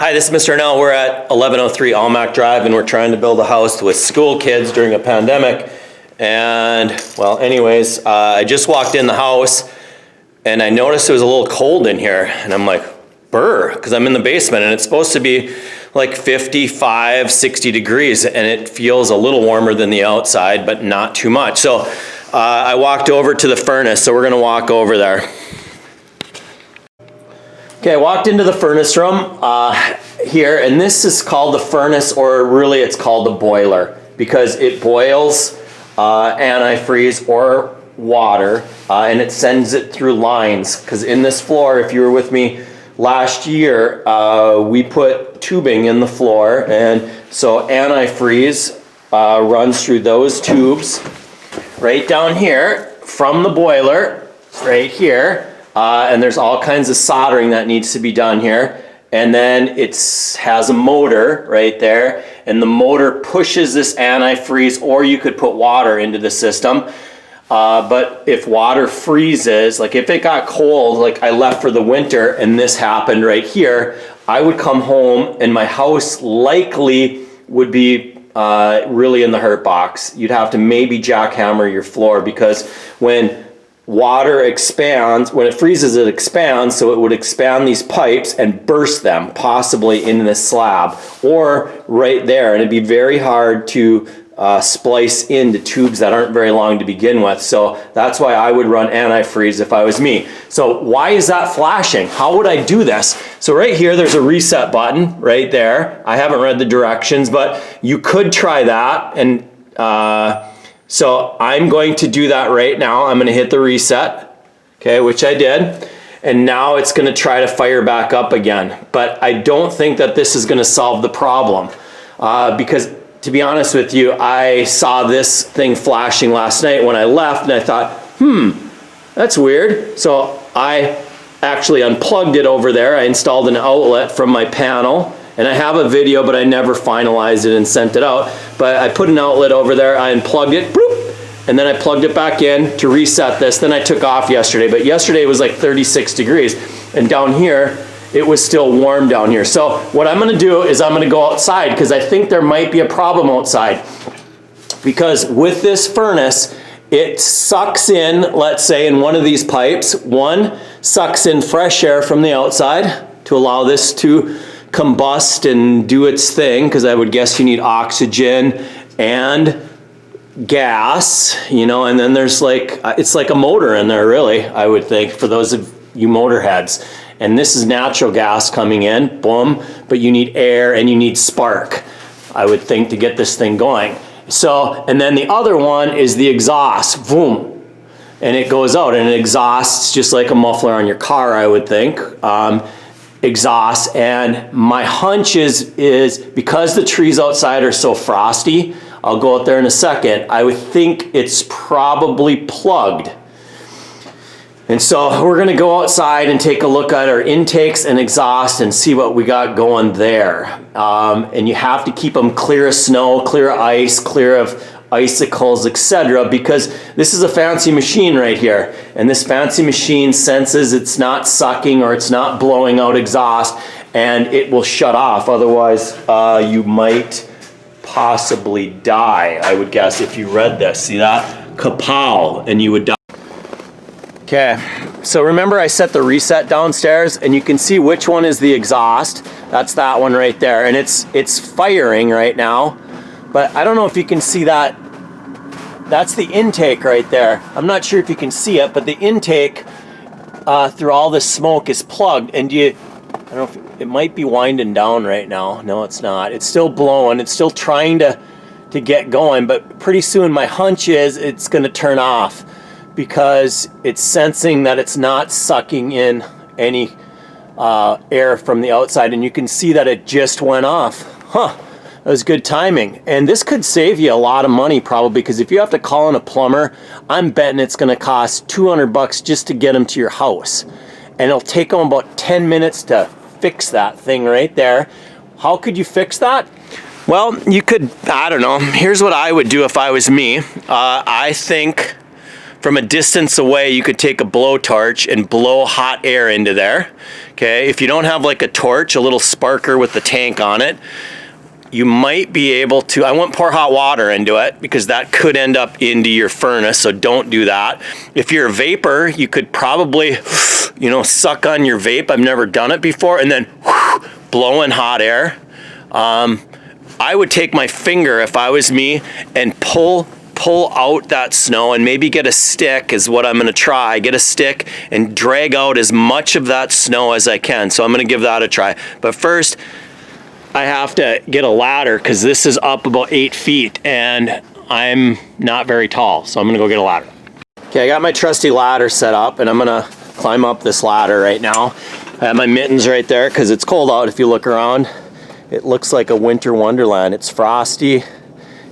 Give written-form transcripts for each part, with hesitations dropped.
Hi, this is Mr. Arnell. We're at 1103 Almac Drive, and we're trying to build a house with school kids during a pandemic. And, well, anyways, I just walked in the house, and I noticed it was a little cold in here. And I'm like, brr, because I'm in the basement, and it's supposed to be like 55, 60 degrees, and it feels a little warmer than the outside, but not too much. So I walked over to the furnace, so we're going to walk over there. Okay, I walked into the furnace room here, and this is called the furnace, or really it's called the boiler, because it boils antifreeze or water, and it sends it through lines. Because in this floor, if you were with me last year, we put tubing in the floor, and so antifreeze runs through those tubes right down here from the boiler, right here. And there's all kinds of soldering that needs to be done here. And then it has a motor right there, and the motor pushes this antifreeze, or you could put water into the system. But if water freezes, like if it got cold, like I left for the winter and this happened right here, I would come home and my house likely would be really in the hurt box. You'd have to maybe jackhammer your floor, because when water expands, when it freezes, it expands, so it would expand these pipes and burst them, possibly in this slab or right there, and it'd be very hard to splice into tubes that aren't very long to begin with. So that's why I would run antifreeze if I was me. So why is that flashing? How would I do this? So right here, there's a reset button right there. I haven't read the directions, but you could try that. And so I'm going to do that right now. I'm going to hit the reset, okay, which I did. And now it's going to try to fire back up again. But I don't think that this is going to solve the problem, because to be honest with you, I saw this thing flashing last night when I left, and I thought, that's weird. So I actually unplugged it over there. I installed an outlet from my panel. And I have a video, but I never finalized it and sent it out. But I put an outlet over there, I unplugged it, bloop, and then I plugged it back in to reset this. Then I took off yesterday, but yesterday was like 36 degrees. And down here, it was still warm down here. So what I'm gonna do is I'm gonna go outside, because I think there might be a problem outside. Because with this furnace, it sucks in, let's say in one of these pipes, one sucks in fresh air from the outside to allow this to combust and do its thing, because I would guess you need oxygen and gas, you know, and then there's like, it's like a motor in there really, I would think, for those of you motor heads. And this is natural gas coming in, boom, but you need air and you need spark, I would think, to get this thing going. So, and then the other one is the exhaust, boom, and it goes out and it exhausts just like a muffler on your car, I would think. Exhaust, and my hunch is because the trees outside are so frosty, I'll go out there in a second, I would think it's probably plugged. And so we're going to go outside and take a look at our intakes and exhaust and see what we got going there. And you have to keep them clear of snow, clear of ice, clear of icicles, etc., because this is a fancy machine right here, and this fancy machine senses it's not sucking or it's not blowing out exhaust, and it will shut off. Otherwise you might possibly die, I would guess, if you read this. See that? Kapow, and you would die. Okay, so remember I set the reset downstairs, and you can see which one is the exhaust. That's that one right there, and it's firing right now. But I don't know if you can see that. That's the intake right there. I'm not sure if you can see it, but the intake through all this smoke is plugged. And I don't know if it might be winding down right now. No, it's not. It's still blowing. It's still trying to get going. But pretty soon my hunch is it's going to turn off, because it's sensing that it's not sucking in any air from the outside. And you can see that it just went off. Huh. That was good timing. And this could save you a lot of money probably, because if you have to call in a plumber, I'm betting it's going to cost $200 just to get them to your house. And it'll take them about 10 minutes to fix that thing right there. How could you fix that? Well, you could, I don't know. Here's what I would do if I was me. I think from a distance away, you could take a blowtorch and blow hot air into there. Okay, if you don't have like a torch, a little sparker with the tank on it, you might be able to, I wouldn't pour hot water into it because that could end up into your furnace, so don't do that. If you're a vapor, you could probably, you know, suck on your vape. I've never done it before, and then blow in hot air. I would take my finger, if I was me, and pull out that snow, and maybe get a stick is what I'm going to try. Get a stick and drag out as much of that snow as I can. So I'm going to give that a try. But first, I have to get a ladder because this is up about 8 feet and I'm not very tall. So I'm going to go get a ladder. Okay, I got my trusty ladder set up and I'm going to climb up this ladder right now. I have my mittens right there because it's cold out. If you look around, it looks like a winter wonderland. It's frosty.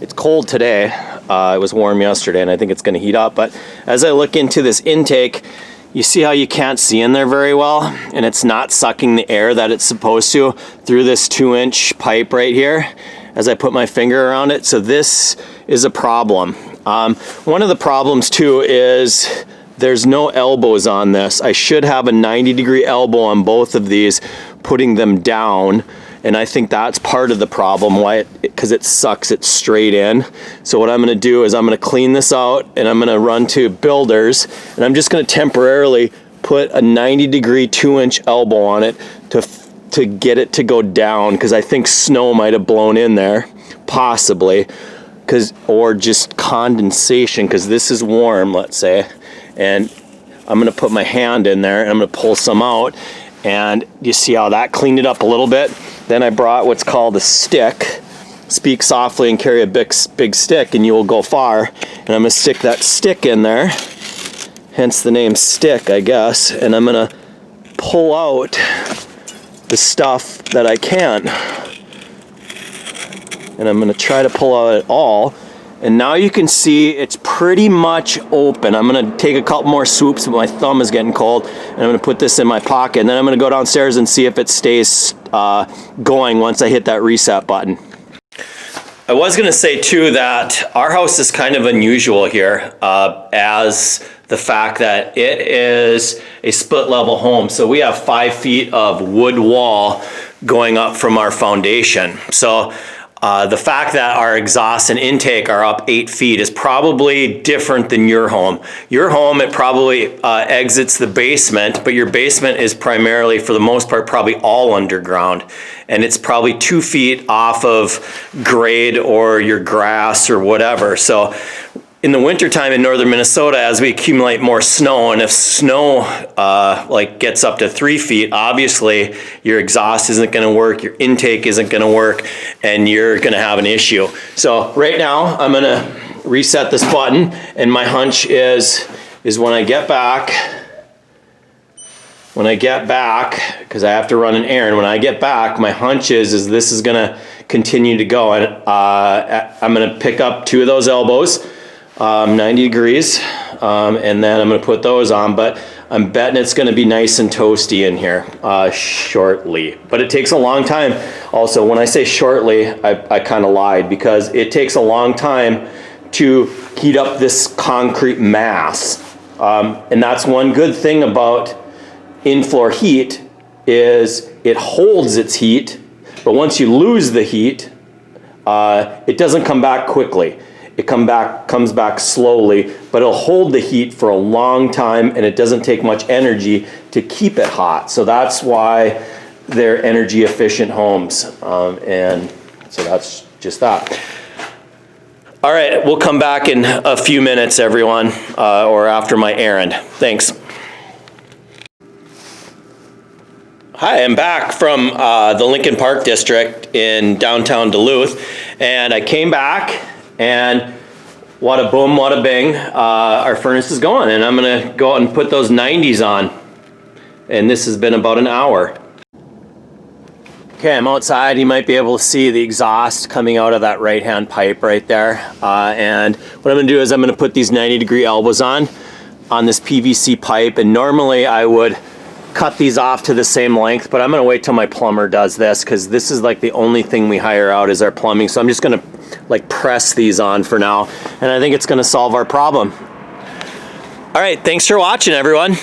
It's cold today. It was warm yesterday and I think it's going to heat up. But as I look into this intake, you see how you can't see in there very well, and it's not sucking the air that it's supposed to through this 2-inch pipe right here as I put my finger around it. So this is a problem. One of the problems too is there's no elbows on this. I should have a 90-degree elbow on both of these, putting them down. And I think that's part of the problem, why because it sucks it straight in. So what I'm going to do is I'm going to clean this out and I'm going to run to Builders and I'm just going to temporarily put a 90-degree 2-inch elbow on it to get it to go down, because I think snow might have blown in there, possibly, or just condensation, because this is warm, let's say. And I'm going to put my hand in there and I'm going to pull some out. And you see how that cleaned it up a little bit. Then I brought what's called a stick. Speak softly and carry a big stick and you will go far. And I'm going to stick that stick in there, hence the name stick, I guess. And I'm going to pull out the stuff that I can. And I'm going to try to pull out it all. And now you can see it's pretty much open. I'm going to take a couple more swoops, but my thumb is getting cold. And I'm going to put this in my pocket. And then I'm going to go downstairs and see if it stays going once I hit that reset button. I was going to say too that our house is kind of unusual here as the fact that it is a split level home. So we have 5 feet of wood wall going up from our foundation. So the fact that our exhaust and intake are up 8 feet is probably different than your home. Your home, it probably exits the basement, but your basement is primarily, for the most part, probably all underground. And it's probably 2 feet off of grade or your grass or whatever. So in the wintertime in northern Minnesota, as we accumulate more snow, and if snow like gets up to 3 feet, obviously your exhaust isn't going to work, your intake isn't going to work, and you're going to have an issue. So right now I'm going to reset this button, and my hunch is when I get back, because I have to run an errand, when I get back, my hunch is this is going to continue to go, and I'm going to pick up 2 of those elbows. 90 degrees, and then I'm going to put those on, but I'm betting it's going to be nice and toasty in here shortly. But it takes a long time. Also, when I say shortly, I kind of lied, because it takes a long time to heat up this concrete mass. And that's one good thing about in-floor heat, is it holds its heat, but once you lose the heat, it doesn't come back quickly. It comes back slowly, but it'll hold the heat for a long time, and it doesn't take much energy to keep it hot. So that's why they're energy efficient homes. And so that's just that. All right, we'll come back in a few minutes, everyone, or after my errand. Thanks. Hi, I'm back from the Lincoln Park District in downtown Duluth, and I came back, and wada boom, wada bing, our furnace is going, and I'm gonna go out and put those 90s on. And this has been about an hour. Okay, I'm outside. You might be able to see the exhaust coming out of that right-hand pipe right there. And what I'm gonna do is I'm gonna put these 90-degree elbows on this PVC pipe, and normally I would cut these off to the same length, but I'm gonna wait till my plumber does this, because this is like the only thing we hire out is our plumbing. So I'm just gonna like press these on for now, and I think it's gonna solve our problem. All right, thanks for watching, everyone.